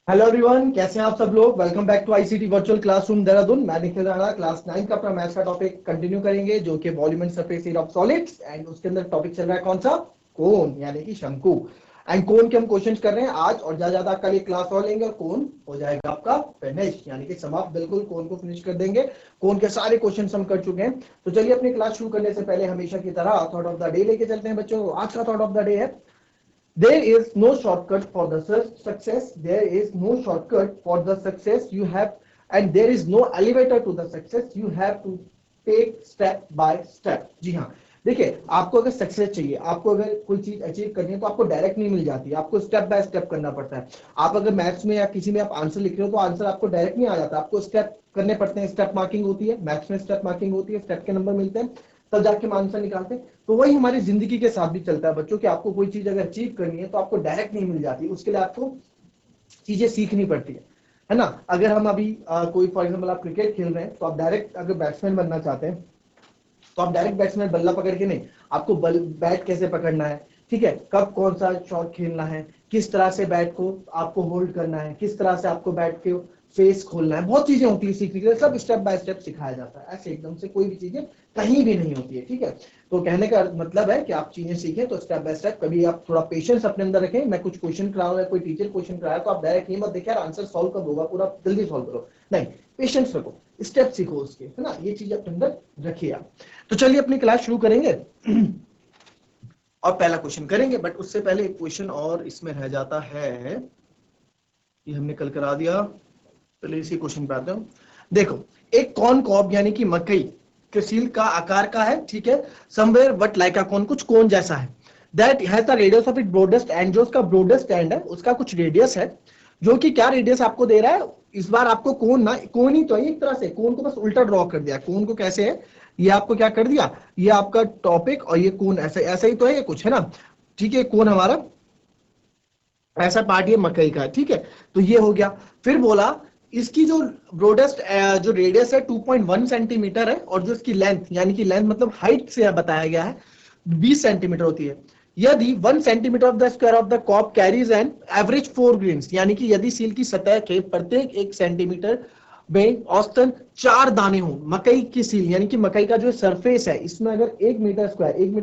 Hello everyone, कैसे हैं आप सब लोग। Welcome back to ICT virtual classroom Dehradun. मैं निखिल राणा क्लास 9 का अपना मैथ्स का टॉपिक कंटिन्यू करेंगे, जो कि volume and surface area of solids. And उसके अंदर टॉपिक चल रहा है कौन सा, कोन यानी कि शंकु। एंड कोन के हम क्वेश्चंस कर रहे हैं आज, और ज्यादा कल एक क्लास और लेंगे और कोन हो जाएगा आपका फिनिश, यानी कि समाप्त। बिल्कुल कोन को फिनिश कर देंगे। कोन के सारे क्वेश्चन हम कर चुके हैं। तो चलिए अपनी क्लास शुरू करने से पहले हमेशा की तरह थॉट ऑफ द डे लेके चलते हैं बच्चों। आज का थॉट ऑफ द डे है, there is no shortcut for the success. There is no shortcut for the success. You have, and there is no elevator to the success. You have to take step by step. जी हाँ, देखिए आपको अगर success चाहिए, आपको अगर कोई चीज achieve करनी है तो आपको डायरेक्ट नहीं मिल जाती, आपको स्टेप बाय स्टेप करना पड़ता है। आप अगर मैथ्स में या किसी में आप आंसर लिख रहे हो तो आंसर आपको डायरेक्ट नहीं आ जाता, आपको स्टेप करने पड़ते हैं। स्टेप मार्किंग होती है, मैथ्स में स्टेप मार्किंग होती है, स्टेप के नंबर मिलते हैं, तब जाके हम आंसर निकालते हैं। तो वही हमारी जिंदगी के साथ भी चलता है बच्चों, कि आपको कोई चीज अगर अचीव करनी है तो आपको डायरेक्ट नहीं मिल जाती, उसके लिए आपको चीजें सीखनी पड़ती है ना। अगर हम अभी कोई फॉर एग्जांपल आप क्रिकेट खेल रहे हैं तो आप डायरेक्ट अगर बैट्समैन बनना चाहते हैं तो आप डायरेक्ट बैट्समैन बल्ला पकड़ के नहीं, आपको बैट कैसे पकड़ना है, ठीक है, कब कौन सा शॉट खेलना है, किस तरह से बैट को आपको होल्ड करना है, किस तरह से आपको बैट के फेस खोलना है, बहुत चीजें होती है सीखने के लिए, सब स्टेप बाय स्टेप सिखाया जाता है। ऐसे एकदम से कोई भी चीजें कहीं भी नहीं होती है, ठीक है। तो कहने का मतलब है कि आप चीजें सीखें तो स्टेप बाय स्टेप, कभी आप थोड़ा पेशेंस अपने अंदर रखें। मैं कुछ क्वेश्चन करा रहा हूं, कोई टीचर क्वेश्चन कराया तो आप डायरेक्ट ये मत देखिए यार आंसर सॉल्व कब होगा, पूरा जल्दी सॉल्व करो, नहीं, पेशेंस रखो, स्टेप सीखो उसके, है ना। ये चीज अपने अंदर रखिए आप। तो चलिए अपनी क्लास शुरू करेंगे और पहला क्वेश्चन करेंगे, बट उससे पहले एक क्वेश्चन और इसमें रह जाता है, ये हमने कल करा दिया। पहले इसी क्वेश्चन पे आते हैं। देखो, एक कॉर्न कॉब यानी कि मकई के सील का आकार का है, ठीक है, somewhere but like a corn, कुछ कोन जैसा है। That has the radius of it broadest and, जो उसका ब्रॉडेस्ट एंड है उसका कुछ रेडियस है, जो कि क्या रेडियस आपको दे रहा है। इस बार आपको कोन ना, कोन ही तो है एक तरह से, कोन को बस उल्टा ड्रॉ कर दिया। कोन को कैसे है, ये आपको क्या कर दिया, ये आपका टॉपिक और ये कोन ऐसे ऐसा ही तो है, ये कुछ है ना, ठीक है। कोन हमारा ऐसा पार्ट ये मकई का है, ठीक है। तो ये हो गया। फिर बोला इसकी जो ब्रोडेस्ट जो रेडियस है 2.1 सेंटीमीटर है, और जो इसकी लेंथ यानी कि लेंथ मतलब हाइट से बताया गया है 20 सेंटीमीटर होती है। यदि 1 centimetre of the square of the cop carries an average 4 grains, यानी कि यदि सील की सतह के प्रत्येक 1 सेंटीमीटर में औसतन 4 दाने हो, मकई की सील यानी कि मकई का जो सरफेस है इसमें अगर 1 मीटर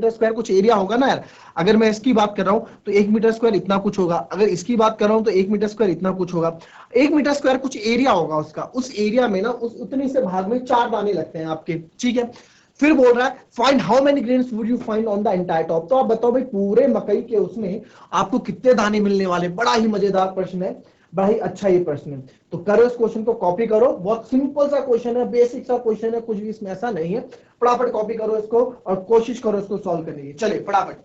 स्क्वायर कुछ एरिया होगा ना यार, अगर मैं इसकी बात कर रहा हूं तो 1 मीटर स्क्वायर इतना कुछ होगा, अगर इसकी बात कर रहा हूं तो 1 मीटर स्क्वायर इतना कुछ होगा। 1 मीटर स्क्वायर कुछ एरिया होगा उसका, उस एरिया में ना उस उतने से भाग में 4 दाने लगते हैं आपके, ठीक है। फिर बोल रहा है find how many grains would you find on the entire top. तो आप बताओ भाई पूरे मकई के उसमें आपको कितने दाने मिलने वाले। बड़ा ही मजेदार प्रश्न है, बड़ा ही अच्छा ये प्रश्न है। तो करो इस क्वेश्चन को, कॉपी करो, बहुत सिंपल सा क्वेश्चन है, बेसिक सा क्वेश्चन है, कुछ भी इसमें ऐसा नहीं है। फटाफट कॉपी करो इसको और कोशिश करो इसको सॉल्व करने की। चलिए फटाफट।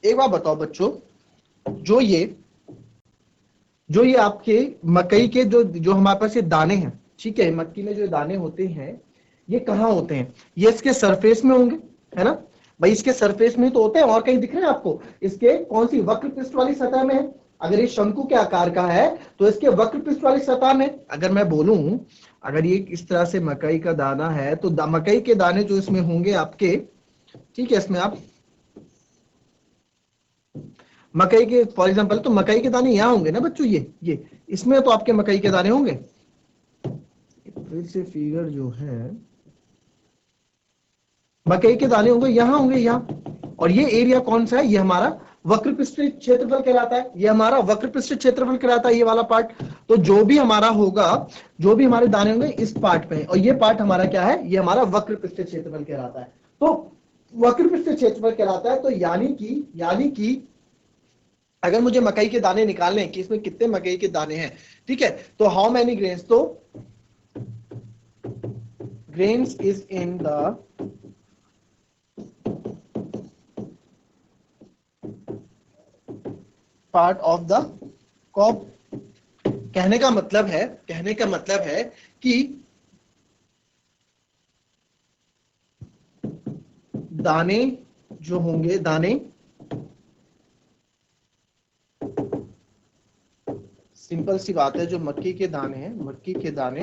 एक बार बताओ बच्चों, जो ये जो ये आपके मकई के जो जो हमारे पास ये दाने हैं, ठीक है, मक्की में जो दाने होते हैं ये कहाँ होते हैं, ये इसके सरफेस में होंगे, है ना भाई, इसके सरफेस में तो होते हैं, और कहीं दिख रहे हैं आपको, इसके कौन सी वक्र पृष्ठ वाली सतह में है। अगर ये शंकु के आकार का है तो इसके वक्र पृष्ठ वाली सतह में, अगर मैं बोलूं, अगर ये इस तरह से मकई का दाना है तो मकई के दाने जो इसमें होंगे आपके, ठीक है, इसमें आप मकई के फॉर एग्जांपल, तो मकई के दाने यहां होंगे ना बच्चों, ये इसमें तो आपके मकई के दाने होंगे। फिर से फिगर जो है, मकई के दाने होंगे यहां, होंगे यहां, और ये एरिया कौन सा है, ये हमारा वक्र पृष्ठीय क्षेत्रफल कहलाता है, ये हमारा वक्र पृष्ठीय क्षेत्रफल कहलाता है, ये वाला पार्ट। तो जो भी हमारा होगा, जो भी हमारे दाने होंगे इस पार्ट पे, और ये पार्ट हमारा क्या है, ये हमारा वक्र पृष्ठीय क्षेत्रफल कहलाता है। तो वक्र पृष्ठीय क्षेत्रफल कहलाता है, तो यानी कि अगर मुझे मकई के दाने निकालने हैं कि इसमें कितने मकई के दाने हैं, ठीक है, तो हाउ मेनी ग्रेन्स, तो grains is in the part of the cop. कहने का मतलब है कि दाने जो होंगे, दाने सिंपल सी बात है, जो मक्की के दाने हैं, मक्की के दाने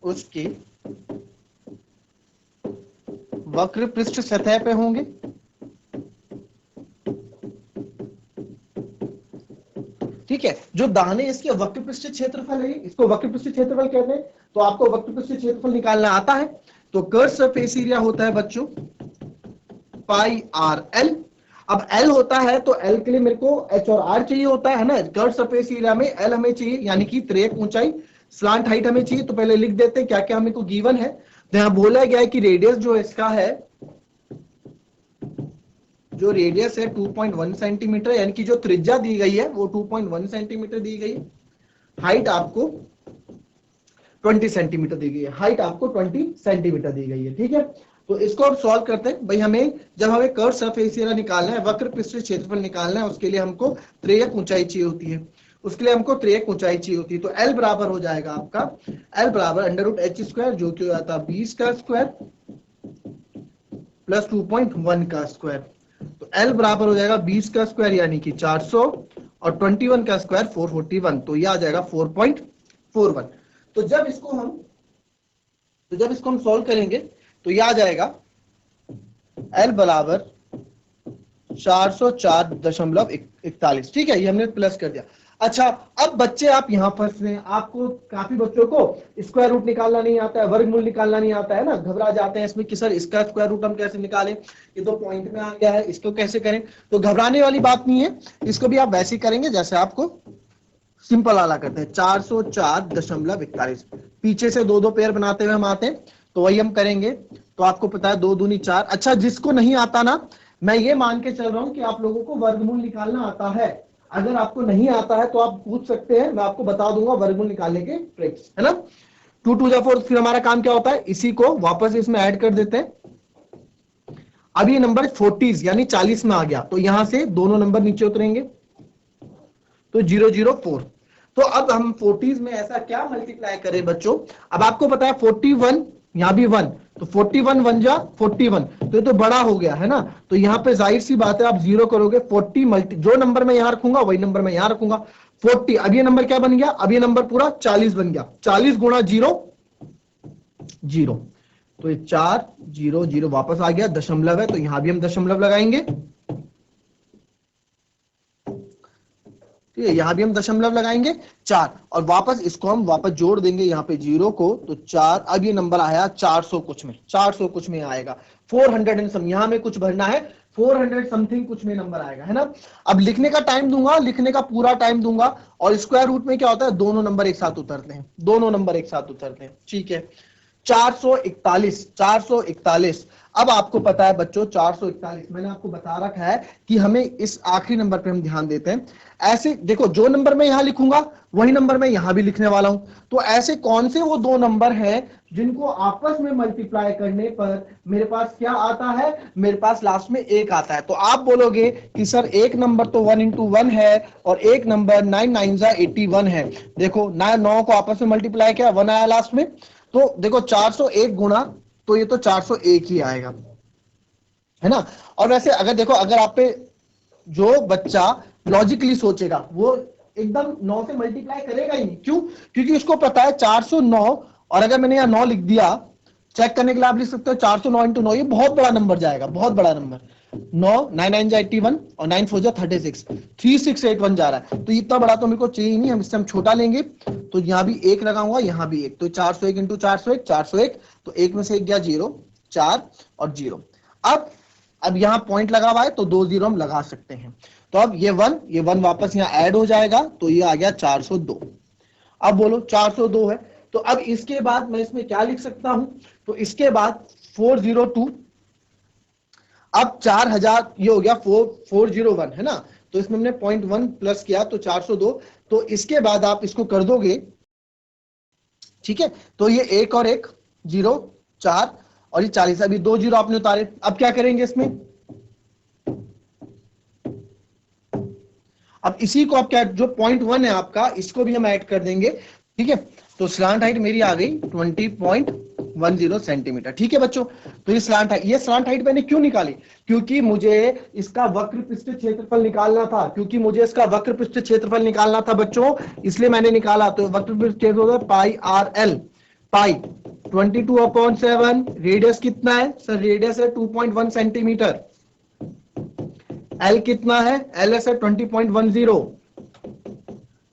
उसकी वक्र पृष्ठ सतह पे होंगे, ठीक है। जो दाहिने इसके वक्र पृष्ठ क्षेत्रफल है, इसको वक्र पृष्ठ क्षेत्रफल कहते हैं। तो आपको वक्र पृष्ठ क्षेत्रफल निकालना आता है, तो कर्व सरफेस एरिया होता है बच्चों पाई आर एल। अब एल होता है तो एल के लिए मेरे को एच और आर चाहिए होता है ना। कर्व सरफेस एरिया में एल हमें चाहिए, यानी कि तिर्यक ऊंचाई, स्लांट हाइट हमें चाहिए। तो पहले लिख देते हैं क्या क्या हमें को गिवन है। तो यहां बोला गया है कि रेडियस जो इसका है, जो रेडियस है 2.1 सेंटीमीटर, यानी कि जो त्रिज्या दी गई है वो 2.1 सेंटीमीटर दी गई है। हाइट आपको 20 सेंटीमीटर दी गई है, हाइट आपको 20 सेंटीमीटर दी गई है, ठीक है। तो इसको अब सॉल्व करते हैं भाई। हमें जब हमें कर्व सरफेस एरिया निकालना है, वक्र पृष्ठ क्षेत्रफल निकालना है, उसके लिए हमको त्रियक ऊंचाई चाहिए होती है, उसके लिए हमको त्रियक ऊंचाई चाहिए होती है। तो एल बराबर हो जाएगा आपका, एल बराबर अंडर रूट एच स्क्वायर, जो कि हो जाता है 20 का स्क्वायर प्लस 2.1 का स्क्वायर। तो एल बराबर हो जाएगा 20 का स्क्वायर यानी कि 400 और 21 का स्क्वायर 441, तो ये आ जाएगा 4.41। तो जब इसको हम सॉल्व करेंगे तो ये आ जाएगा एल बराबर 404.41, ठीक है। ये हमने प्लस कर दिया। अच्छा, अब बच्चे आप यहां फंस रहे हैं, आपको काफी बच्चों को स्क्वायर रूट निकालना नहीं आता है, वर्गमूल निकालना नहीं आता है ना, घबरा जाते हैं इसमें कि सर इसका स्क्वायर रूट हम कैसे निकालें, ये तो पॉइंट में आ गया है, इसको कैसे करें। तो घबराने वाली बात नहीं है, इसको भी आप वैसे ही करेंगे जैसे आपको सिंपल वाला करते हैं। 404.41, पीछे से दो दो पेयर बनाते हुए हम आते हैं, तो वही हम करेंगे। तो आपको पता है 2 दूनी 4। अच्छा, जिसको नहीं आता ना, मैं ये मान के चल रहा हूं कि आप लोगों को वर्गमूल निकालना आता है। अगर आपको नहीं आता है तो आप पूछ सकते हैं, मैं आपको बता दूंगा वर्गमूल निकालने के ट्रिक्स, है ना। 2 2 4, फिर हमारा काम क्या होता है, इसी को वापस इसमें ऐड कर देते हैं। अब ये नंबर 40 यानी 40 में आ गया, तो यहां से दोनों नंबर नीचे उतरेंगे, तो 004। तो अब हम 40 में ऐसा क्या मल्टीप्लाई करें बच्चों। अब आपको पता है 41, यहां भी 1, तो 41 1 जा 41, तो ये तो बड़ा हो गया है ना। तो यहां पे जाहिर सी बात है आप 0 करोगे, 40 मल्टी, जो नंबर मैं यहां रखूंगा वही नंबर मैं यहां रखूंगा, 40। अब ये नंबर क्या बन गया, अब ये नंबर पूरा 40 बन गया। 40 गुणा 0 0, तो ये 4 0 0 वापस आ गया, दशमलव है तो यहां भी हम दशमलव लगाएंगे, ठीक है। यहां भी हम दशमलव लगाएंगे 4, और वापस इसको हम वापस जोड़ देंगे यहाँ पे 0 को, तो 4। अब ये नंबर आया 400 कुछ में, 400 कुछ में आएगा, 400 एंड सम, यहां में कुछ भरना है, 400 समथिंग कुछ में नंबर आएगा, है ना। अब लिखने का टाइम दूंगा, लिखने का पूरा टाइम दूंगा, और स्क्वायर रूट में क्या होता है, दोनों नंबर एक साथ उतरते हैं, दोनों नंबर एक साथ उतरते हैं, ठीक है। 441, 441। अब आपको पता है बच्चों 441, मैंने आपको बता रखा है कि हमें इस आखिरी नंबर पे हम ध्यान देते हैं। ऐसे देखो, जो नंबर मैं यहां लिखूंगा वही नंबर मैं यहां भी लिखने वाला हूं। तो ऐसे कौन से वो दो नंबर हैं जिनको आपस में मल्टीप्लाई करने पर मेरे पास क्या आता है, मेरे पास लास्ट में 1 आता है। तो आप बोलोगे कि सर एक नंबर तो 1 into 1 है और एक नंबर 9 9 81 है। देखो 9 को आपस में मल्टीप्लाई किया, 1 आया लास्ट में, तो देखो 401 गुणा, तो ये तो 401 ही आएगा, है ना। और वैसे अगर देखो, अगर आप पे जो बच्चा लॉजिकली सोचेगा वो एकदम 9 से मल्टीप्लाई करेगा ही नहीं, क्यों, क्योंकि उसको पता है 409, और अगर मैंने यहाँ 9 लिख दिया, चेक करने के लिए आप लिख सकते हो 409 into 9, ये बहुत बड़ा नंबर जाएगा, बहुत बड़ा नंबर। 9 9 9 81 और 9 4 36, 3681 जा रहा है। तो इतना बड़ा तो मेरे को चाहिए नहीं, हम इससे हम छोटा लेंगे, तो यहाँ भी 1 लगाऊंगा, यहाँ भी 1, तो 401 into 401 401, तो 1 में से 1 गया 0, 4 और 0। अब यहाँ पॉइंट लगा हुआ है तो 2 0 हम लगा सकते हैं। तो अब ये 1 वापस यहाँ ऐड हो जाएगा, तो ये आ गया 402। अब बोलो 402 है, तो अब इसके बाद मैं इसमें क्या लिख सकता हूं, तो इसके बाद 402, अब 4000, ये हो गया 401, है ना। तो इसमें हमने 0.1 प्लस किया तो 402, तो इसके बाद आप इसको कर दोगे, ठीक है। तो ये 1 और 1 0 4 और ये 40, अभी 2 0 आपने उतारे। अब क्या करेंगे इसमें, अब इसी को आप क्या, जो 0.1 है आपका, इसको भी हम ऐड कर देंगे, ठीक है। तो स्लांट हाइट मेरी आ गई 20.10 सेंटीमीटर, ठीक है बच्चों। तो ये स्लांट हाइट मैंने क्यों निकाली, क्योंकि मुझे इसका वक्र पृष्ठ क्षेत्रफल निकालना था, बच्चों, इसलिए मैंने निकाला। तो वक्र पृष्ठ क्षेत्रफल पाई आर एल, पाई 22/7, रेडियस कितना है सर? रेडियस है 2.1 सेंटीमीटर। एल कितना है? एल है सर 20.10।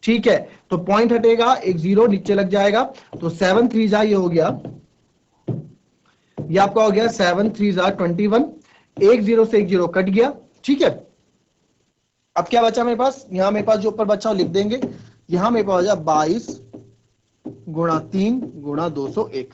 ठीक है, तो पॉइंट हटेगा, एक जीरो नीचे लग जाएगा, तो 7 3 जा ये हो गया, ये आपका हो गया 7 3 जा 21, एक जीरो से एक जीरो कट गया। ठीक है, अब क्या बचा मेरे पास? यहां मेरे पास जो ऊपर बचा लिख देंगे, यहां मेरे पास हो जाए 22 गुणा 3 गुणा 201।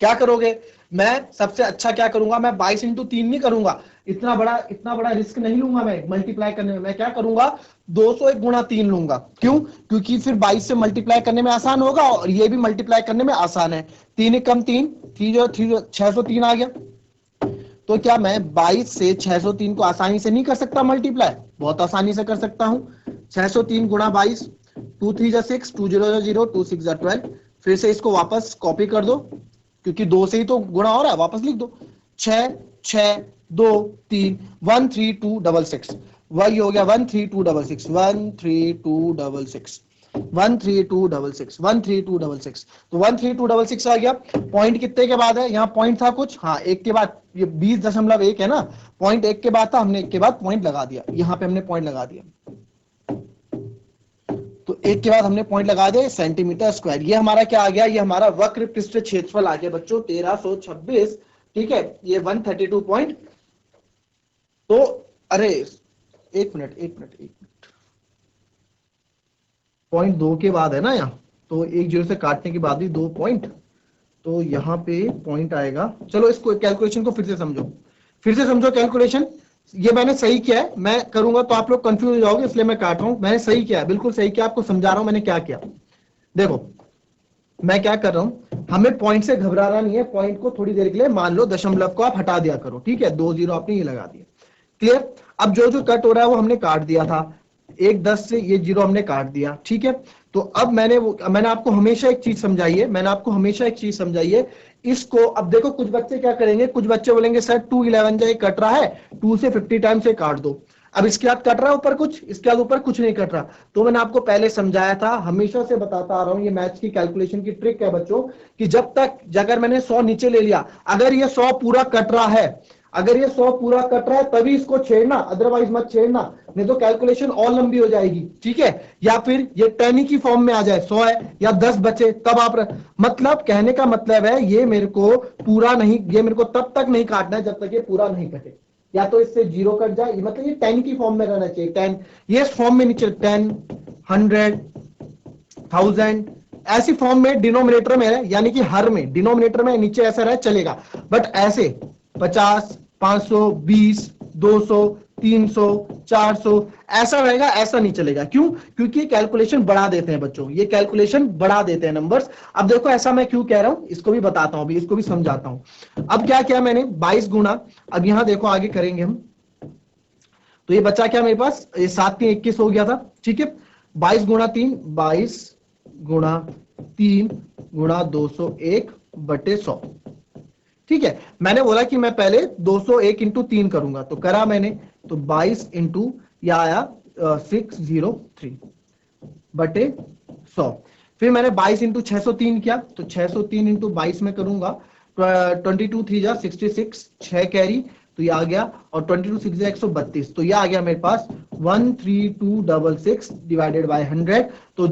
क्या करोगे? मैं सबसे अच्छा क्या करूंगा, मैं 22 इंटू 3 नहीं करूंगा, इतना बड़ा रिस्क नहीं लूंगा मैं मल्टीप्लाई करने में। मैं क्या करूंगा, 201 गुणा 3 लूंगा। क्यों? क्योंकि फिर 22 से मल्टीप्लाई करने में आसान होगा और ये भी मल्टीप्लाई करने में आसान है। 3 एक कम 3, 603 आ गया। तो क्या मैं 22 से 603 को आसानी से नहीं कर सकता मल्टीप्लाई? बहुत आसानी से कर सकता हूं। 603 गुणा 22, 2 3 जा 6, 2 0 0, 2 6 जा 12। फिर से इसको वापस कॉपी कर दो, क्योंकि 2 से ही तो गुणा हो रहा है, वापस लिख दो। 6 6 2 3 13266, वही हो गया 13266, 13266, 13266, 13266। तो 13266 आ गया। पॉइंट कितने के बाद है? यहाँ पॉइंट था कुछ, हाँ एक के बाद, ये 20.1 है ना, पॉइंट एक के बाद था, हमने एक के बाद पॉइंट लगा दिया, यहाँ पे हमने पॉइंट लगा दिया, तो एक के बाद हमने पॉइंट लगा दिया सेंटीमीटर स्क्वायर। ये हमारा क्या आ गया? ये हमारा वक्र पृष्ठ क्षेत्रफल आ गया बच्चों 1326। ठीक है, ये 132 पॉइंट। तो अरे एक मिनट, पॉइंट 2 के बाद है ना यहाँ, तो एक जीरो से काटने के बाद ही 2 पॉइंट, तो यहाँ पे पॉइंट आएगा। चलो इसको कैलकुलेशन को फिर से समझो कैलकुलेशन। ये मैंने सही किया है, मैं करूंगा तो आप लोग कंफ्यूज हो जाओगे, इसलिए मैं काट रहा हूं। मैंने सही किया है, बिल्कुल सही किया, आपको समझा रहा हूं मैंने क्या किया। देखो मैं क्या कर रहा हूं, हमें पॉइंट से घबराना नहीं है। पॉइंट को थोड़ी देर के लिए मान लो दशमलव को आप हटा दिया करो, ठीक है, 2 जीरो आपने ये लगा दिया, क्लियर। अब जो जो कट हो रहा है वो हमने काट दिया था, 1 10 से ये जीरो हमने काट दिया, ठीक है। तो अब मैंने आपको हमेशा एक चीज समझाई है, इसको अब देखो कुछ बच्चे क्या करेंगे, कुछ बच्चे बोलेंगे सर 2 11 जा कट रहा है, 2 से 50 टाइम से काट दो। अब इसके बाद कट रहा है ऊपर कुछ, इसके बाद ऊपर कुछ नहीं कट रहा। तो मैंने आपको पहले समझाया था, हमेशा से बताता आ रहा हूं, ये मैथ्स की कैलकुलेशन की ट्रिक है बच्चों, कि जब तक अगर मैंने 100 नीचे ले लिया, अगर ये 100 पूरा कट रहा है, तभी इसको छेड़ना, अदरवाइज मत छेड़ना, नहीं तो कैलकुलेशन और लंबी हो जाएगी, ठीक है। या फिर ये 10 की फॉर्म में आ जाए, 100 है या 10 बचे, तब आप मतलब कहने का मतलब है ये मेरे को तब तक नहीं काटना है जब तक ये पूरा नहीं कटे, या तो इससे जीरो कट जाए, मतलब ये 10 की फॉर्म में रहना चाहिए, 10 ये फॉर्म में नीचे 10 100 1000 ऐसी फॉर्म में डिनोमिनेटर में है, यानी कि हर में डिनोमिनेटर में नीचे ऐसा रहे चलेगा, बट ऐसे 50 500 20 200 300 400 ऐसा रहेगा, ऐसा नहीं चलेगा। क्यों? क्योंकि कैलकुलेशन बढ़ा देते हैं बच्चों, ये कैलकुलेशन बढ़ा देते हैं नंबर्स। अब देखो ऐसा मैं क्यों कह रहा हूं, इसको भी बताता हूं, अभी इसको भी समझाता हूं। अब क्या किया मैंने, 22 गुना, अब यहां देखो आगे करेंगे हम, तो ये बचा क्या मेरे पास, ये 7 3 21 हो गया था, ठीक है। 22 गुणा 3, 22 गुणा 3 गुणा 201 बटे 100, ठीक है। मैंने बोला कि मैं पहले 201 इंटू 3 करूंगा, तो करा मैंने, तो 22 इंटू या आया 603 बटे 100। फिर मैंने 22 इंटू 603 किया, तो 603 इंटू 22 में करूंगा, 22 3 जा 66, 6 कैरी, तो ये आ गया, और 22 6 जा 132, तो ये आ गया मेरे पास 13266 डिवाइडेड बाय 100। तो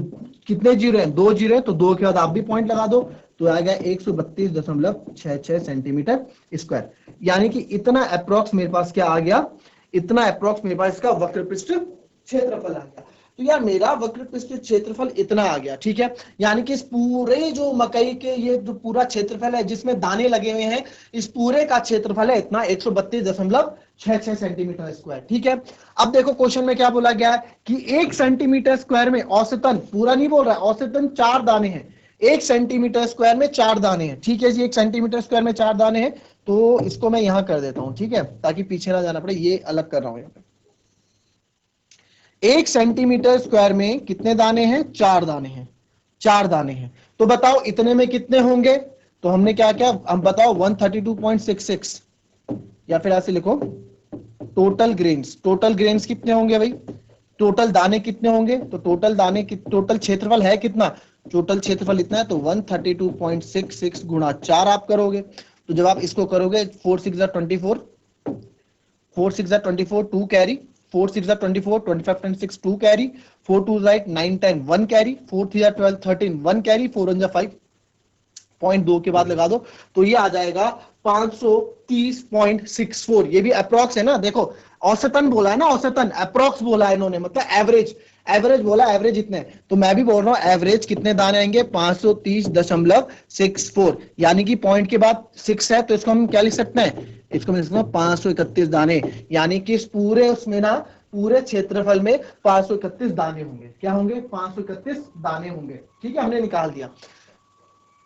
कितने जीरो हैं, 2 जीरो है, तो 2 के बाद आप भी पॉइंट लगा दो, तो आ गया 132.66 सेंटीमीटर स्क्वायर। यानी कि इतना अप्रोक्स मेरे पास क्या आ गया, इतना अप्रोक्स मेरे पास इसका वक्र पृष्ठ क्षेत्रफल आ गया। तो यार मेरा वक्र पृष्ठ क्षेत्रफल इतना आ गया, ठीक है। यानी कि इस पूरे जो मकई के ये जो पूरा क्षेत्रफल है जिसमें दाने लगे हुए हैं, इस पूरे का क्षेत्रफल है इतना 132.66 सेंटीमीटर स्क्वायर, ठीक है। अब देखो क्वेश्चन में क्या बोला गया है कि 1 सेंटीमीटर स्क्वायर में औसतन, पूरा नहीं बोल रहा है, औसतन 4 दाने हैं, 1 सेंटीमीटर स्क्वायर में 4 दाने हैं, ठीक है जी। 1 सेंटीमीटर स्क्वायर में 4 दाने हैं, तो इसको मैं यहां कर देता हूं, ठीक है, ताकि पीछे ना जाना पड़े, ये अलग कर रहा हूं यहाँ पे। 1 सेंटीमीटर स्क्वायर में कितने दाने हैं, 4 दाने हैं, 4 दाने हैं। तो बताओ इतने में कितने होंगे, तो हमने क्या किया, हम बताओ 132.66, या फिर ऐसे लिखो टोटल ग्रेन्स कितने होंगे भाई, टोटल दाने कितने होंगे, तो टोटल क्षेत्रफल है कितना, टोटल क्षेत्रफल इतना है, तो 132.66 गुणा 4 आप करोगे, तो जब आप इसको करोगे 4 6 24, 4 6 24, 2 कैरी, 4 6 24, 25 10 6 2 कैरी, 4 2 9 10 1 कैरी, 4 3 12 13 1 कैरी, 4 1 5 0.2 के बाद लगा दो, तो ये आ जाएगा 530.64। ये भी अप्रोक्स है ना, देखो औसतन बोला है ना, औसतन अप्रोक्स बोला है इन्होंने, मतलब एवरेज, एवरेज बोला, एवरेज इतने, तो मैं भी बोल रहा हूं एवरेज कितने दाने आएंगे 530.64, यानी कि पॉइंट के बाद 6 है, तो इसको हम क्या लिख सकते हैं, इसको मैं लिख सकता हूं 531 दाने, यानी कि इस पूरे उसमें ना, पूरे क्षेत्रफल में 531 दाने होंगे। क्या होंगे? 531 दाने होंगे। ठीक है, हमने निकाल दिया,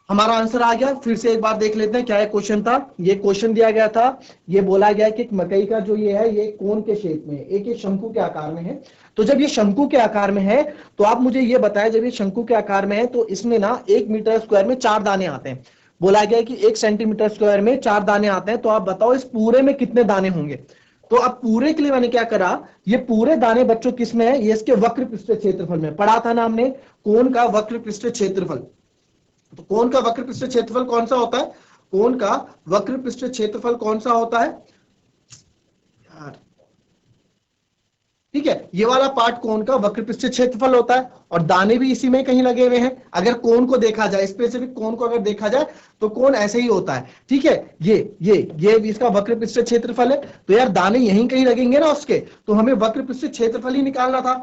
हमारा आंसर आ गया। फिर से एक बार देख लेते हैं क्या क्वेश्चन था। ये क्वेश्चन दिया गया था, ये बोला गया कि मकई का जो ये है, ये कोन के शेप में है, एक ये शंकु के आकार में है। तो जब ये शंकु के आकार में है, तो आप मुझे ये बताएं, जब ये शंकु के आकार में है तो इसमें ना 1 मीटर स्क्वायर में 4 दाने आते हैं। बोला गया कि 1 सेंटीमीटर स्क्वायर में 4 दाने आते हैं, तो आप बताओ इस पूरे में कितने दाने होंगे। तो अब पूरे के लिए मैंने क्या करा, ये पूरे दाने बच्चों किसमें है, ये इसके वक्र पृष्ठ क्षेत्रफल में पढ़ा था ना हमने, कोन का वक्र पृष्ठ क्षेत्रफल। तो कोन का वक्र पृष्ठ क्षेत्रफल कौन सा होता है, कोन का वक्र पृष्ठ क्षेत्रफल कौन सा होता है यार, ठीक है, ये वाला पार्ट कोन का वक्र पृष्ठ क्षेत्रफल होता है, और दाने भी इसी में कहीं लगे हुए हैं। अगर कोन को देखा जाए, स्पेसिफिक कोन को अगर देखा जाए, तो कोन ऐसे ही होता है। ठीक है, ये इसका वक्र पृष्ठ क्षेत्रफल है, तो यार दाने यहीं कहीं लगेंगे ना उसके, तो हमें वक्र पृष्ठ क्षेत्रफल ही निकालना था।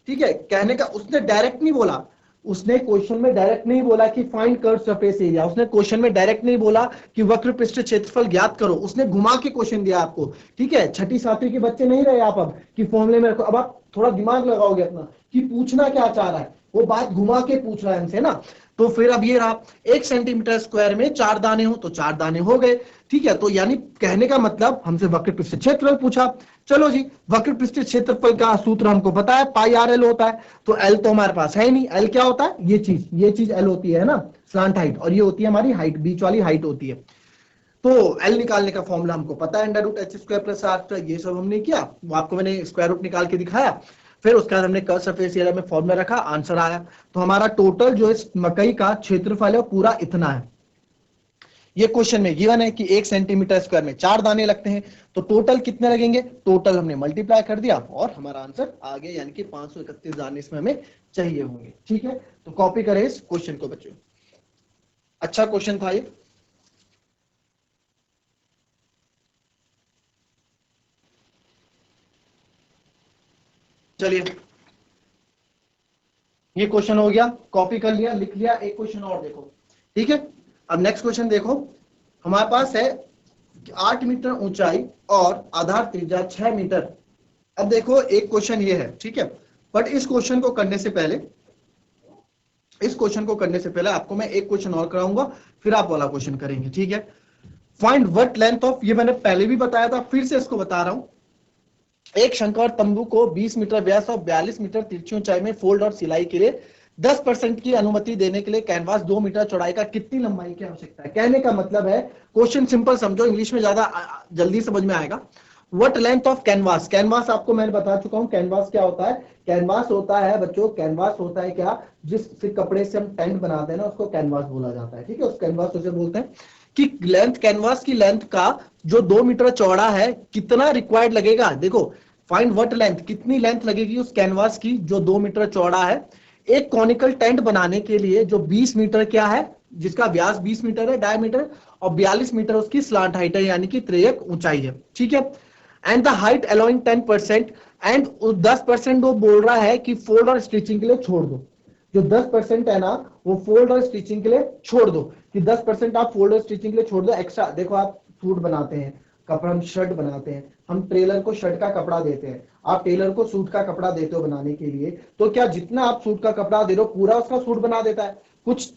ठीक है, कहने का उसने डायरेक्ट नहीं बोला, उसने क्वेश्चन में डायरेक्ट नहीं बोला कि फाइंड कर्व सरफेस एरिया, उसने क्वेश्चन में डायरेक्ट नहीं बोला कि वक्र पृष्ठ क्षेत्रफल ज्ञात करो, उसने घुमा के क्वेश्चन दिया आपको। ठीक है, छठी सातवीं के बच्चे नहीं रहे आप अब कि फॉर्मूले में रखो, अब आप थोड़ा दिमाग लगाओगे अपना कि पूछना क्या चाह रहा है, वो बात घुमा के पूछ रहा है हमसे ना। तो फिर अब ये रहा, 1 सेंटीमीटर स्क्वायर में 4 दाने हो तो 4 दाने हो गए। ठीक है, तो यानी कहने का मतलब हमसे वक्र पृष्ठ क्षेत्रफल पूछा। चलो जी, वक्र पृष्ठ क्षेत्रफल का सूत्र हमको पता है, पाई आर एल होता है, तो एल तो हमारे पास है ही नहीं। एल क्या होता है, ये चीज एल होती है ना, स्लांट हाइट, और ये होती है हमारी हाइट, बीच वाली हाइट होती है। तो एल निकालने का फॉर्मूला हमको पता है, under root h square plus r, ये सब हमने किया, वो आपको मैंने स्क्वायर रूट निकाल के दिखाया। फिर उसके बाद हमने कर्व सरफेस एरिया में फॉर्मूला रखा, आंसर आया। तो हमारा टोटल जो इस मकई का क्षेत्रफल है वो पूरा इतना है। ये क्वेश्चन में गिवन है कि 1 सेंटीमीटर स्क्वायर में 4 दाने लगते हैं, तो टोटल कितने लगेंगे, टोटल हमने मल्टीप्लाई कर दिया और हमारा आंसर आ गया, यानी कि 531 दाने इसमें हमें चाहिए होंगे। ठीक है, तो कॉपी करें इस क्वेश्चन को बच्चों, अच्छा क्वेश्चन था ये। चलिए, ये क्वेश्चन हो गया, कॉपी कर लिया, लिख लिया। एक क्वेश्चन और देखो। ठीक है, अब नेक्स्ट क्वेश्चन देखो, हमारे पास है 8 मीटर ऊंचाई और आधार त्रिज्या 6 मीटर। अब देखो एक क्वेश्चन ये है, ठीक है, बट इस क्वेश्चन को करने से पहले, आपको मैं एक क्वेश्चन और कराऊंगा, फिर आप वाला क्वेश्चन करेंगे। ठीक है, फाइंड व्हाट लेंथ ऑफ, ये मैंने पहले भी बताया था, फिर से इसको बता रहा हूं, एक शंकर तंबू को 20 मीटर व्यास और 42 मीटर तिरछी ऊंचाई में फोल्ड और सिलाई के लिए 10% की अनुमति देने के लिए कैनवास 2 मीटर चौड़ाई का कितनी लंबाई की आवश्यकता है। कहने का मतलब है, क्वेश्चन सिंपल समझो, इंग्लिश में ज्यादा जल्दी समझ में आएगा। What length of canvas, canvas आपको मैंने बता चुका हूं, कैनवास क्या होता है, कैनवास होता है बच्चों, कैनवास होता है क्या, जिस कपड़े से हम टेंट बनाते हैं ना, उसको कैनवास बोला जाता है। ठीक है, उस कैनवास उसे बोलते हैं कि लेंथ, कैनवास की लेंथ का जो 2 मीटर चौड़ा है, कितना रिक्वायर्ड लगेगा। देखो, फाइंड व्हाट लेंथ, कितनी लेंथ लगेगी उस कैनवास की जो 2 मीटर चौड़ा है, एक कॉनिकल टेंट बनाने के लिए जो 20 मीटर क्या है, जिसका व्यास 20 मीटर है डायमीटर, और 42 मीटर उसकी स्लांट हाइट है, यानी कि त्रियक ऊंचाई है। ठीक है, and the height allowing 10%, and 10% वो बोल रहा है कि फोल्ड और स्टिचिंग के लिए छोड़ दो। जो 10% है ना, वो फोल्ड और स्टिचिंग के लिए छोड़ दो, कि 10% आप फोल्ड और स्टिचिंग के लिए छोड़ दो एक्स्ट्रा। देखो, आप सूट बनाते हैं, कपड़ा, हम शर्ट बनाते हैं, हम टेलर को शर्ट का कपड़ा देते हैं, आप टेलर को सूट का कपड़ा देते हो बनाने के लिए, तो क्या जितना आप सूट का कपड़ा दे रहे हो पूरा उसका सूट बना देता है, कुछ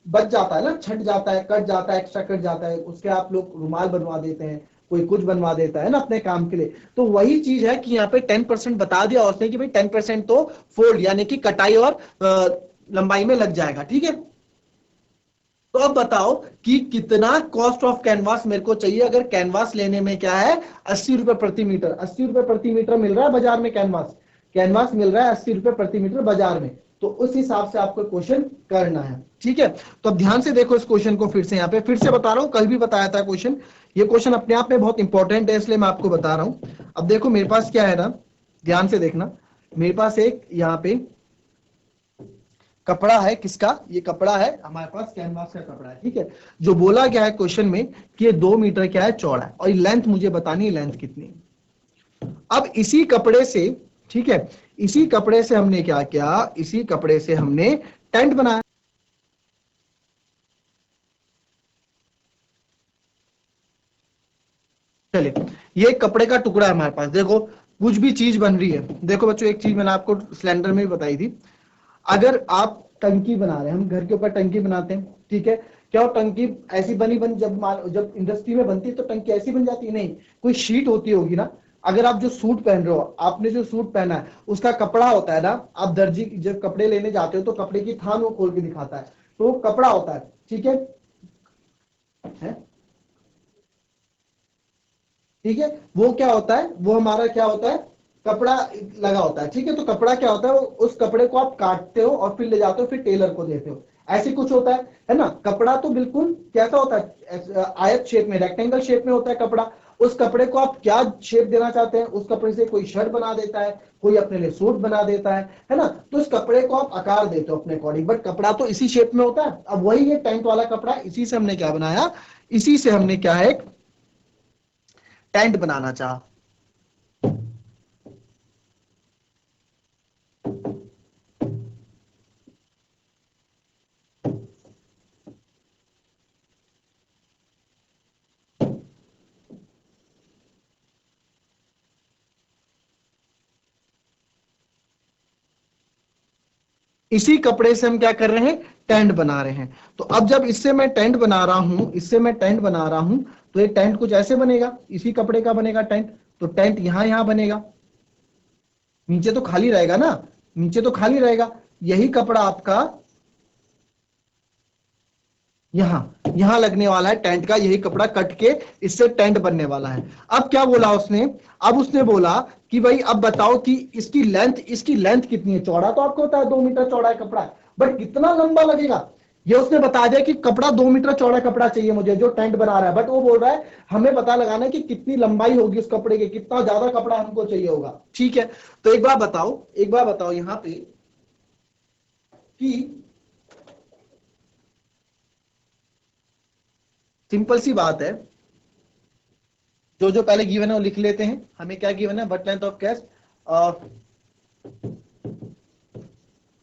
बच जाता है ना, छट जाता है, कट जाता है, एक्स्ट्रा कट जाता है, उसके आप लोग रुमाल बनवा देते हैं, कोई कुछ बनवा देता है ना अपने काम के लिए। तो वही चीज है कि यहाँ पे 10% बता दिया उसने कि भाई 10% तो फोल्ड यानी कि कटाई और लंबाई में लग जाएगा। ठीक है, तो अब बताओ कि कितना कॉस्ट ऑफ कैनवास मेरे को चाहिए, अगर कैनवास लेने में क्या है 80 रुपए प्रति मीटर, 80 रुपए प्रति मीटर मिल रहा है बाजार में, कैनवास मिल रहा है 80 रुपए प्रति मीटर बाजार में। तो उस हिसाब से आपको क्वेश्चन करना है, ठीक है। तो अब ध्यान से देखो इस क्वेश्चन को, फिर से यहाँ पे फिर से बता रहा हूँ, कल भी बताया था क्वेश्चन, ये क्वेश्चन अपने आप में बहुत इंपॉर्टेंट है इसलिए मैं आपको बता रहा हूँ। अब देखो मेरे पास क्या है ना, ध्यान से देखना, मेरे पास एक यहाँ पे कपड़ा है, किसका, ये कपड़ा है हमारे पास, कैनवास का कपड़ा है, ठीक है। जो बोला गया है क्वेश्चन में कि ये 2 मीटर क्या है चौड़ा है, और लेंथ मुझे बतानी है लेंथ कितनी है। अब इसी कपड़े से, ठीक है, इसी कपड़े से हमने क्या किया, इसी कपड़े से हमने टेंट बनाया। चलिए, ये कपड़े का टुकड़ा है हमारे पास, देखो कुछ भी चीज बन रही है। देखो बच्चों एक चीज मैंने आपको सिलेंडर में भी बताई थी, अगर आप टंकी बना रहे हैं, हम घर के ऊपर टंकी बनाते हैं, ठीक है, क्या वो टंकी ऐसी बनी जब इंडस्ट्री में बनती है तो टंकी ऐसी बन जाती है? नहीं, कोई शीट होती होगी ना। अगर आप जो सूट पहन रहे हो, आपने जो सूट पहना है उसका कपड़ा होता है ना, आप दर्जी जब कपड़े लेने जाते हो तो कपड़े की थान वो खोल के दिखाता है, तो कपड़ा होता है, ठीक है? ठीक है, वो क्या होता है, वो हमारा क्या होता है, कपड़ा लगा होता है, ठीक है। तो कपड़ा क्या होता है, उस कपड़े को आप काटते हो और फिर ले जाते हो, फिर टेलर को देते हो, ऐसे कुछ होता है ना। कपड़ा तो बिल्कुल कैसा होता है, आयत शेप में, रेक्टेंगल शेप में होता है कपड़ा। उस कपड़े को आप क्या शेप देना चाहते हैं, उस कपड़े से कोई शर्ट बना देता है, कोई अपने लिए सूट बना देता है ना। तो इस कपड़े को आप आकार देते हो अपने अकॉर्डिंग, बट कपड़ा तो इसी शेप में होता है। अब वही ये टेंट वाला कपड़ा, इसी से हमने क्या बनाया, इसी से हमने क्या है, एक टेंट बनाना चाहा। इसी कपड़े से हम क्या कर रहे हैं, टेंट बना रहे हैं। तो अब जब इससे मैं टेंट बना रहा हूं, इससे मैं टेंट बना रहा हूं, तो ये टेंट कुछ ऐसे बनेगा, इसी कपड़े का बनेगा टेंट। तो टेंट यहां यहां बनेगा, नीचे तो खाली रहेगा ना, नीचे तो खाली रहेगा। यही कपड़ा आपका यहां यहां लगने वाला है, टेंट का यही कपड़ा कट के इससे टेंट बनने वाला है। अब क्या बोला उसने, अब उसने बोला कि भाई अब बताओ कि इसकी लेंथ कितनी है। चौड़ा तो आपको होता है 2 मीटर चौड़ा है कपड़ा, बट कितना लंबा लगेगा, ये उसने बता दिया कि कपड़ा 2 मीटर चौड़ा कपड़ा चाहिए मुझे जो टेंट बना रहा है, बट वो बोल रहा है हमें पता लगाना है कि कितनी लंबाई होगी उस कपड़े की, कितना ज्यादा कपड़ा हमको चाहिए होगा, ठीक है। तो एक बार बताओ यहां पे कि सिंपल सी बात है, जो जो पहले गिवन है वो लिख लेते हैं। हमें क्या गिवन है, but length of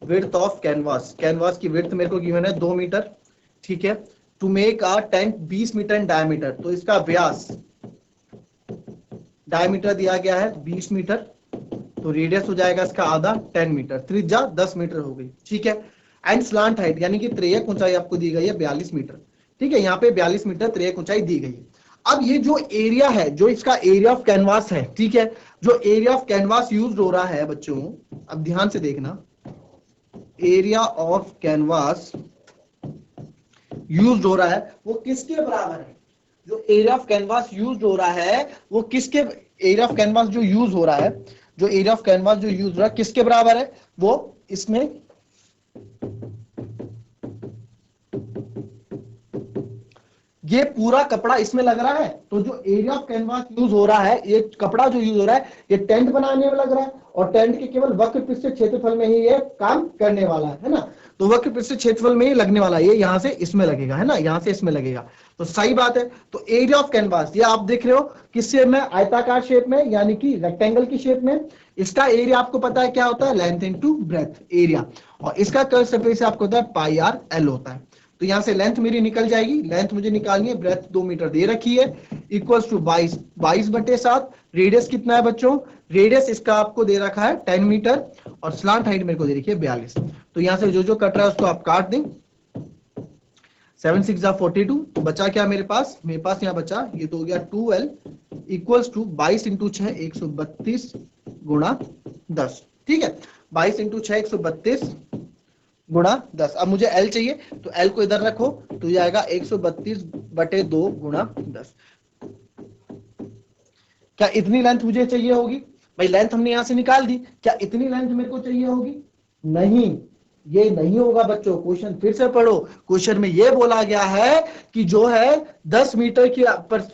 width of canvas, canvas की विड्थ मेरे को गिवन है 2 मीटर, ठीक है। To make a tent 20 metre in diameter, तो इसका व्यास, डायमीटर दिया गया है 20 मीटर, तो रेडियस हो जाएगा इसका आधा 10 मीटर, त्रिज्या 10 मीटर हो गई, ठीक है। एंड स्लांट हाइट यानी कि त्रियक ऊंचाई आपको दी गई है 42 मीटर, ठीक है। यहाँ पे 42 मीटर त्रियक ऊंचाई दी गई है। अब ये जो एरिया है, जो इसका एरिया ऑफ कैनवास है, ठीक है, जो एरिया ऑफ कैनवास यूज हो रहा है बच्चों, अब ध्यान से देखना, एरिया ऑफ कैनवास यूज हो रहा है वो किसके बराबर है, जो एरिया ऑफ कैनवास यूज हो रहा है वो किसके, एरिया ऑफ कैनवास जो यूज हो रहा है, जो एरिया ऑफ कैनवास जो यूज हो रहा है किसके बराबर है, वो इसमें ये पूरा कपड़ा इसमें लग रहा है। तो जो एरिया ऑफ कैनवास यूज हो रहा है, ये कपड़ा जो यूज हो रहा है, ये टेंट बनाने में लग रहा है, और टेंट के केवल वक्र पृष्ठ क्षेत्रफल में ही ये काम करने वाला है ना। तो वक्र पृष्ठ क्षेत्रफल में ही लगने वाला है, ये यहां से इसमें लगेगा, है ना, यहां से इसमें लगेगा। तो सही बात है। तो एरिया ऑफ कैनवास ये आप देख रहे हो किस शेप में, आयताकार शेप में, यानी कि रेक्टेंगल की शेप में। इसका एरिया आपको पता है क्या होता है, लेंथ इनटू ब्रेथ एरिया, और इसका कर्व सरफेस आपको होता है पाई आर एल होता है। तो यहां से लेंथ मेरी निकल जाएगी, लेंथ मुझे निकालनी है, ब्रेथ 2 मीटर दे रखी है, इक्वल्स टू 22/7। रेडियस कितना है बच्चों, रेडियस इसका आपको दे रखा है 10 मीटर, और स्लांट हाइट मेरे को दे रखी है 42। तो यहां से जो जो कट रहा है उसको आप काट दें, 7 6 42, तो बचा क्या मेरे पास, मेरे पास यहाँ बचा, ये तो हो गया 2L इक्वल्स टू 22 इंटू 6 132 गुणा 10, ठीक है। 22 इंटू 6 132 गुणा 10। अब मुझे L चाहिए, तो L को इधर रखो, तो ये आएगा 132/2 गुणा 10। क्या इतनी लेंथ मुझे चाहिए होगी, भाई लेंथ हमने यहां से निकाल दी, क्या इतनी लेंथ मेरे को चाहिए होगी, नहीं, ये नहीं होगा बच्चों। क्वेश्चन फिर से पढ़ो। क्वेश्चन में ये बोला गया है कि जो है 10 मीटर की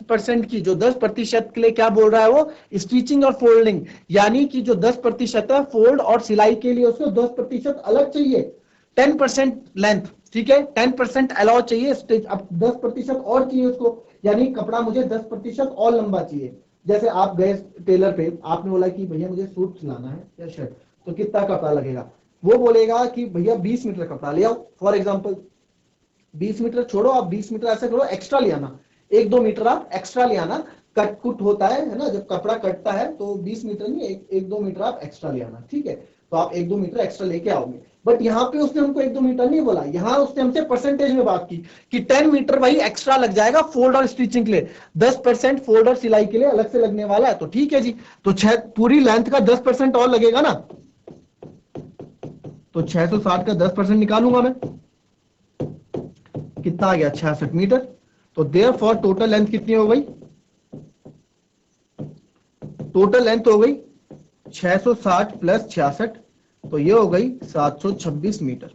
परसेंट की, जो 10% के लिए क्या बोल रहा है वो, स्टिचिंग और फोल्डिंग, यानी कि जो 10% है फोल्ड और सिलाई के लिए उसको 10% अलग चाहिए, 10% लेंथ, ठीक है, 10% अलाउ चाहिए, अब 10% और चाहिए उसको, यानी कपड़ा मुझे 10% और लंबा चाहिए। जैसे आप गए टेलर पे, आपने बोला कि भैया मुझे सूट सिलाना है या शर्ट, तो कितना कपड़ा लगेगा, वो बोलेगा कि भैया 20 मीटर कपड़ा ले आओ, फॉर एग्जाम्पल 20 मीटर छोड़ो, आप 20 मीटर ऐसा करो एक्स्ट्रा ले आना, 1-2 मीटर आप एक्स्ट्रा ले आना, कट कुट होता है ना, जब कपड़ा कटता है तो 20 मीटर नहीं, 1-2 मीटर आप एक्स्ट्रा ले आना, ठीक है, तो आप 1-2 मीटर एक्स्ट्रा लेके आओगे। बट यहाँ पे उसने हमको 1-2 मीटर नहीं बोला, यहाँ उसने हमसे परसेंटेज में बात की कि 10 मीटर भाई एक्स्ट्रा लग जाएगा फोल्ड और स्टिचिंग के लिए, 10% फोल्ड और सिलाई के लिए अलग से लगने वाला है, तो ठीक है जी, तो पूरी लेंथ का 10% और लगेगा ना, तो 660 का 10% निकालूंगा मैं, कितना आ गया, 66 मीटर। तो देयरफॉर टोटल लेंथ कितनी हो गई, टोटल लेंथ हो गई 660 प्लस 66, तो ये हो गई 726 मीटर।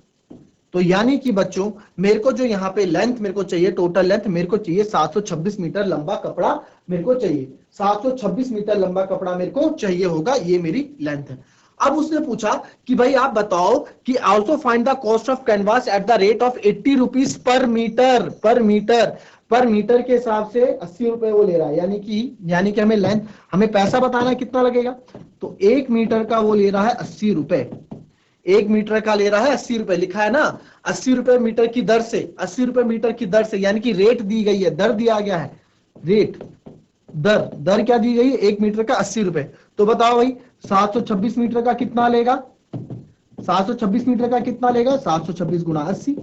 तो यानी कि बच्चों मेरे को जो यहाँ पे लेंथ मेरे को चाहिए, टोटल लेंथ मेरे को चाहिए 726 मीटर लंबा कपड़ा मेरे को चाहिए, 726 मीटर लंबा कपड़ा मेरे को चाहिए होगा, ये मेरी लेंथ है। अब उसने पूछा कि भाई आप बताओ कि also find the cost of canvas at the rate of 80 rupees per metre, per metre के हिसाब से 80 रुपए वो ले रहा है, यानी कि हमें लेंथ, हमें पैसा बताना कितना लगेगा, तो 1 मीटर का वो ले रहा है 80 रुपए, 1 मीटर का ले रहा है 80 रुपए, लिखा है ना 80 रुपए मीटर की दर से, 80 रुपए मीटर की दर से, यानी कि रेट दी गई है, दर दिया गया है, रेट, दर क्या दी गई है, 1 मीटर का 80 रुपए। तो बताओ भाई 726 मीटर का कितना लेगा, 726 मीटर का कितना लेगा, 726 गुना 80,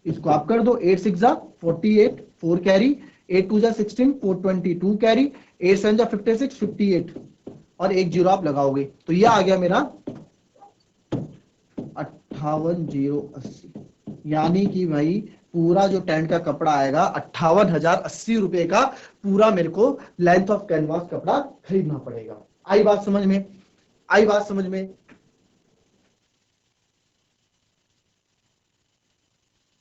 इसको आप कर दो, 8 6 जा 48, 4 कैरी, 8 2 जा 16, 422 कैरी, 8 7 जा 56, 58, और एक जीरो आप लगाओगे, तो यह आ गया मेरा 58,080, यानी कि भाई पूरा जो टेंट का कपड़ा आएगा 58,080 रुपए का पूरा मेरे को लेंथ ऑफ कैनवास कपड़ा खरीदना पड़ेगा। आई बात समझ में, आई बात समझ में,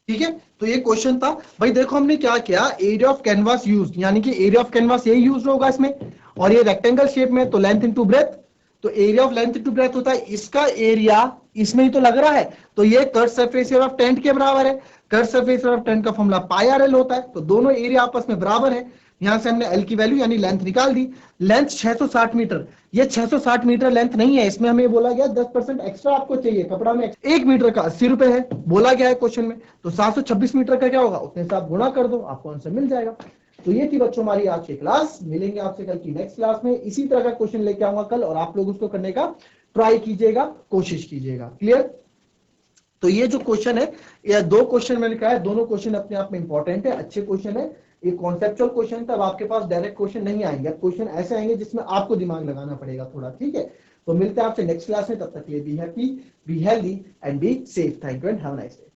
ठीक है। तो ये क्वेश्चन था भाई, देखो हमने क्या किया, एरिया ऑफ कैनवास यूज, यानी कि एरिया ऑफ कैनवास यही यूज होगा इसमें, और ये रेक्टेंगल शेप में, तो लेंथ इनटू ब्रेथ, तो area of length into breadth होता है, इसका एरिया इसमें ही तो लग रहा है, तो ये curve surface area of tent के बराबर है, curve surface area of tent का फॉर्मूला पाई आर एल होता है, तो दोनों एरिया आपस में बराबर है, यहां से हमने एल की वैल्यू यानी लेंथ निकाल दी, लेंथ 660 मीटर, ये 660 मीटर लेंथ नहीं है, इसमें हमें बोला गया 10% एक्स्ट्रा आपको चाहिए कपड़ा में, 1 मीटर का 80 रुपए है बोला गया है क्वेश्चन में, तो 726 मीटर का क्या होगा, उतने से आप गुणा कर दो, आपको आंसर मिल जाएगा। तो ये थी बच्चों हमारी आज की क्लास, मिलेंगे आपसे कल की नेक्स्ट क्लास में, इसी तरह का क्वेश्चन लेके आऊंगा कल, और आप लोग उसको करने का ट्राई कीजिएगा, कोशिश कीजिएगा, क्लियर। तो ये जो क्वेश्चन है, ये 2 क्वेश्चन मैंने कहा है, दोनों क्वेश्चन अपने आप में इंपॉर्टेंट है, अच्छे क्वेश्चन है, ये कॉन्सेप्चुअल क्वेश्चन, तब आपके पास डायरेक्ट क्वेश्चन नहीं आएंगे, अब क्वेश्चन ऐसे आएंगे जिसमें आपको दिमाग लगाना पड़ेगा थोड़ा, ठीक है। तो मिलते हैं आपसे नेक्स्ट क्लास में, तब तक के लिए be happy, be healthy and be safe. Thank you and have a nice day.